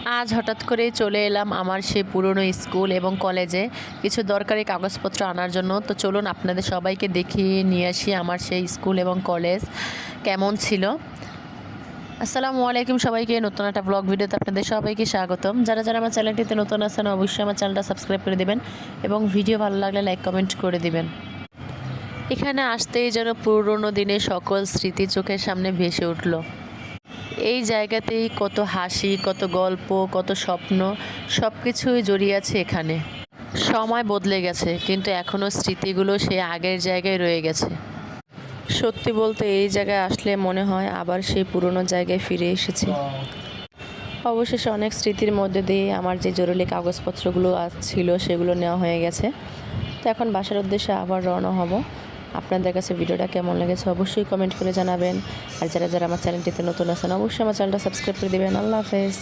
আজ হঠাৎ করেই চলে এলাম আমার সেই পুরনো স্কুল এবং কলেজে কিছু দরকারি কাগজপত্র আনার জন্য। তো চলুন আপনাদের সবাইকে দেখিয়ে নিয়ে আসি আমার সেই স্কুল এবং কলেজ কেমন ছিল। আসসালামু আলাইকুম সবাইকে, নতুন একটা ব্লগ ভিডিওতে আপনাদের সবাইকে স্বাগতম। যারা যারা আমার চ্যানেলটিতে নতুন আছেন অবশ্যই আমার চ্যানেলটা সাবস্ক্রাইব করে দেবেন এবং ভিডিও ভালো লাগলে লাইক কমেন্ট করে দিবেন। এখানে আসতেই যেন পুরনো দিনের সকল স্মৃতি চোখের সামনে ভেসে উঠল। এই জায়গাতেই কত হাসি, কত গল্প, কত স্বপ্ন, সব কিছুই জড়িয়ে আছে এখানে। সময় বদলে গেছে কিন্তু এখনও স্মৃতিগুলো সেই আগের জায়গায় রয়ে গেছে। সত্যি বলতে এই জায়গায় আসলে মনে হয় আবার সেই পুরনো জায়গায় ফিরে এসেছি। অবশেষে অনেক স্মৃতির মধ্যে দিয়ে আমার যে জরুরি কাগজপত্রগুলো ছিল সেগুলো নেওয়া হয়ে গেছে। তো এখন বাসার উদ্দেশ্যে আবার রওনা হব। আপনাদের কাছে ভিডিওটা কেমন লেগেছে অবশ্যই কমেন্ট করে জানাবেন। আর যারা যারা আমার চ্যানেলটিতে নতুন আছেন অবশ্যই আমার চ্যানেলটা সাবস্ক্রাইব করে দেবেন। আল্লাহ হাফেজ।